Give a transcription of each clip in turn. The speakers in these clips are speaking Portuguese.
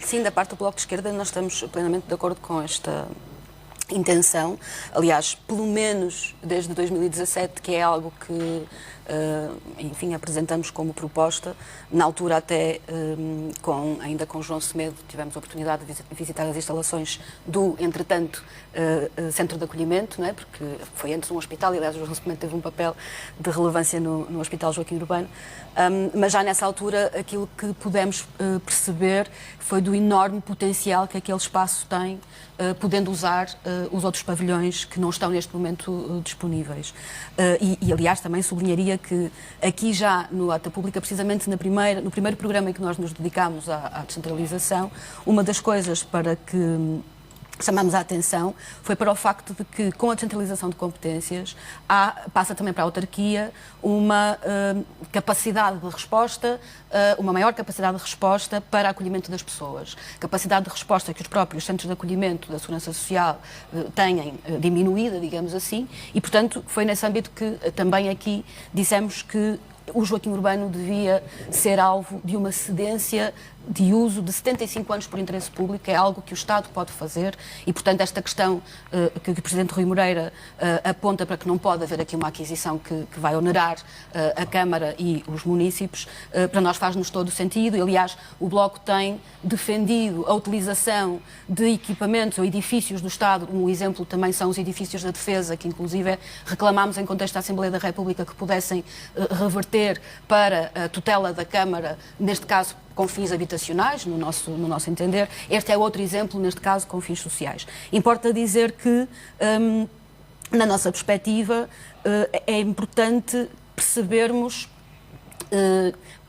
Sim, da parte do Bloco de Esquerda nós estamos plenamente de acordo com esta intenção. Aliás, pelo menos desde 2017, que é algo que, enfim, apresentamos como proposta. Na altura até, ainda com João Semedo, tivemos a oportunidade de visitar as instalações do, entretanto, Centro de Acolhimento, não é? Porque foi antes um hospital, e aliás o João Semedo teve um papel de relevância no Hospital Joaquim Urbano. Mas já nessa altura aquilo que pudemos perceber foi do enorme potencial que aquele espaço tem, podendo usar os outros pavilhões que não estão neste momento disponíveis. E aliás também sublinharia que aqui já no Ata Pública, precisamente no primeiro programa em que nós nos dedicámos à descentralização, uma das coisas para que chamámos a atenção foi para o facto de que, com a descentralização de competências, passa também para a autarquia uma capacidade de resposta, uma maior capacidade de resposta para o acolhimento das pessoas. Capacidade de resposta que os próprios centros de acolhimento da Segurança Social têm diminuída, digamos assim, e, portanto, foi nesse âmbito que também aqui dissemos que o Joaquim Urbano devia ser alvo de uma cedência de uso de 75 anos por interesse público, é algo que o Estado pode fazer e, portanto, esta questão que o Presidente Rui Moreira aponta para que não pode haver aqui uma aquisição que vai onerar a Câmara e os municípios, para nós faz-nos todo o sentido. E, aliás, o Bloco tem defendido a utilização de equipamentos ou edifícios do Estado. Um exemplo também são os edifícios da Defesa, que inclusive reclamámos em contexto da Assembleia da República que pudessem reverter para a tutela da Câmara, neste caso com fins habitacionais, no nosso entender. Este é outro exemplo, neste caso, com fins sociais. Importa dizer que, na nossa perspectiva, é importante percebermos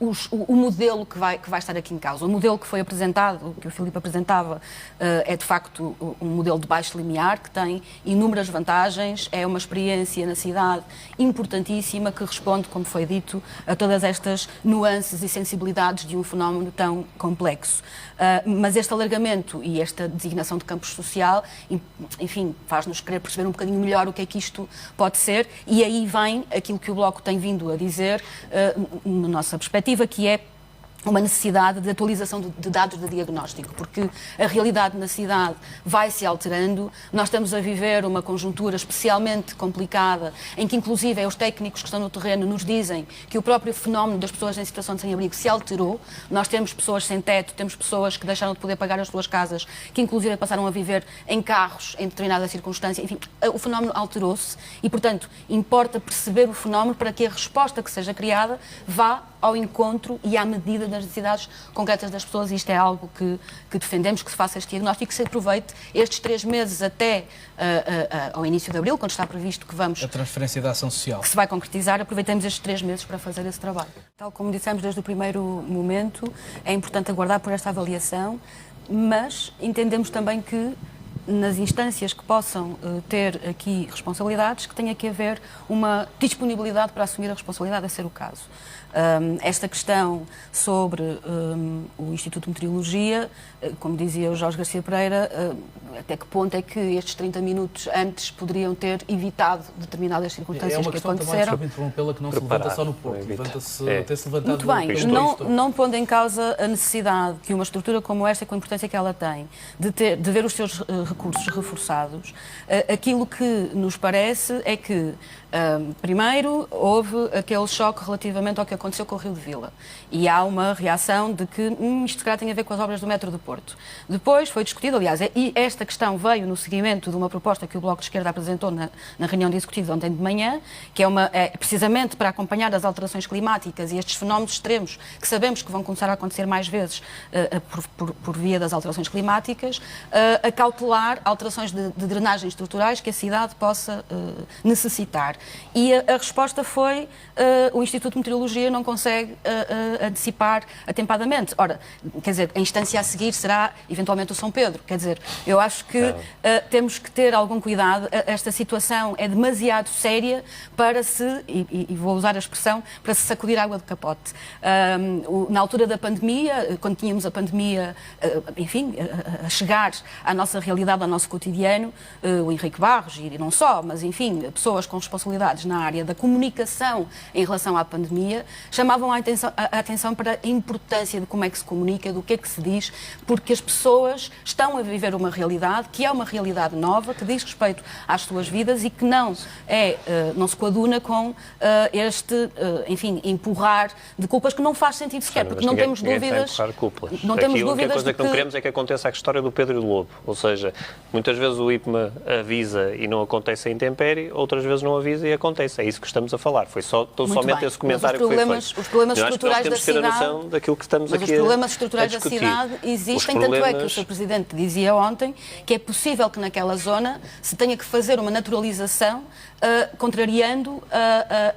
o modelo que vai estar aqui em causa. O modelo que foi apresentado, que o Filipe apresentava, é de facto um modelo de baixo limiar, que tem inúmeras vantagens, é uma experiência na cidade importantíssima, que responde, como foi dito, a todas estas nuances e sensibilidades de um fenómeno tão complexo. Mas este alargamento e esta designação de campus social, enfim, faz-nos querer perceber um bocadinho melhor o que é que isto pode ser, e aí vem aquilo que o Bloco tem vindo a dizer, na nossa perspectiva, que é uma necessidade de atualização de dados de diagnóstico, porque a realidade na cidade vai se alterando. Nós estamos a viver uma conjuntura especialmente complicada, em que inclusive os técnicos que estão no terreno nos dizem que o próprio fenómeno das pessoas em situação de sem-abrigo se alterou. Nós temos pessoas sem teto, temos pessoas que deixaram de poder pagar as suas casas, que inclusive passaram a viver em carros em determinada circunstância. Enfim, o fenómeno alterou-se e, portanto, importa perceber o fenómeno para que a resposta que seja criada vá ao encontro e à medida das necessidades concretas das pessoas. Isto é algo que defendemos, que se faça este diagnóstico, que se aproveite estes 3 meses até ao início de abril, quando está previsto que vamos... A transferência da ação social. Que se vai concretizar, aproveitemos estes 3 meses para fazer esse trabalho. Tal como dissemos desde o primeiro momento, é importante aguardar por esta avaliação, mas entendemos também que nas instâncias que possam ter aqui responsabilidades, que tenha que haver uma disponibilidade para assumir a responsabilidade, a ser o caso. Esta questão sobre o Instituto de Meteorologia, como dizia o Jorge Garcia Pereira, até que ponto é que estes 30 minutos antes poderiam ter evitado determinadas circunstâncias que aconteceram? É uma questão também, que não se levanta só no Porto, tem-se levantado... Muito bem, não pondo em causa a necessidade que uma estrutura como esta, com a importância que ela tem, de ver os seus recursos reforçados, aquilo que nos parece é que, primeiro, houve aquele choque relativamente ao que aconteceu com o Rio de Vila. E há uma reação de que isto se calhar tem a ver com as obras do metro do Porto. Depois foi discutido, aliás, e esta questão veio no seguimento de uma proposta que o Bloco de Esquerda apresentou na reunião de executivo ontem de manhã, que é precisamente para acompanhar as alterações climáticas e estes fenómenos extremos que sabemos que vão começar a acontecer mais vezes por via das alterações climáticas, a cautelar alterações de drenagens estruturais que a cidade possa necessitar. E a resposta foi o Instituto de Meteorologia não consegue antecipar atempadamente. Ora, quer dizer, a instância a seguir será eventualmente o São Pedro. Quer dizer, eu acho que temos que ter algum cuidado. Esta situação é demasiado séria para e vou usar a expressão, para se sacudir água de capote. Na altura da pandemia, quando tínhamos a pandemia, enfim, a chegar à nossa realidade, realidade ao nosso cotidiano, o Henrique Barros, e não só, mas enfim, pessoas com responsabilidades na área da comunicação em relação à pandemia, chamavam a atenção para a importância de como é que se comunica, do que é que se diz, porque as pessoas estão a viver uma realidade que é uma realidade nova, que diz respeito às suas vidas e que não se coaduna com enfim, empurrar de culpas que não faz sentido sequer, porque não temos dúvidas. Não temos dúvidas. A coisa que não queremos é que aconteça a história do Pedro e do Lobo, ou seja, muitas vezes o IPMA avisa e não acontece a intempérie, outras vezes não avisa e acontece. É isso que estamos a falar. Foi somente esse comentário que foi feito. Os problemas estruturais da cidade. Ter a noção daquilo que estamos aqui a discutir. Os problemas estruturais da cidade existem, tanto é que o Sr. Presidente dizia ontem que é possível que naquela zona se tenha que fazer uma naturalização contrariando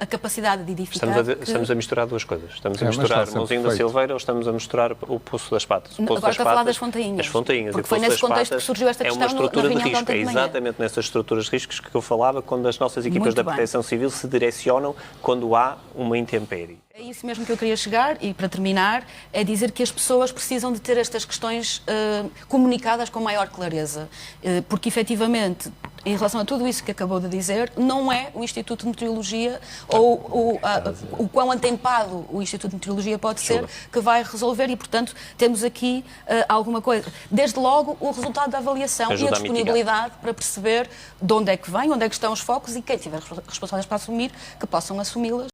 a capacidade de edificar. Estamos a misturar duas coisas. Estamos a misturar Mãozinho da Silveira ou estamos a misturar o Poço das Patas? Agora está a falar das Fontainhas. As Fontainhas. Porque foi nesse contexto que surgiu esta questão na reunião de risco. É de manhã. exatamente nessas estruturas de riscos que eu falava, quando as nossas equipas da Proteção Civil se direcionam quando há uma intempérie. É isso mesmo que eu queria chegar, e para terminar, é dizer que as pessoas precisam de ter estas questões comunicadas com maior clareza, porque efetivamente, em relação a tudo isso que acabou de dizer, não é o Instituto de Meteorologia ou o quão antempado o Instituto de Meteorologia pode ser que vai resolver e, portanto, temos aqui alguma coisa. Desde logo, o resultado da avaliação e a disponibilidade para perceber de onde é que vem, onde é que estão os focos e quem tiver responsabilidades para assumir, que possam assumi-las.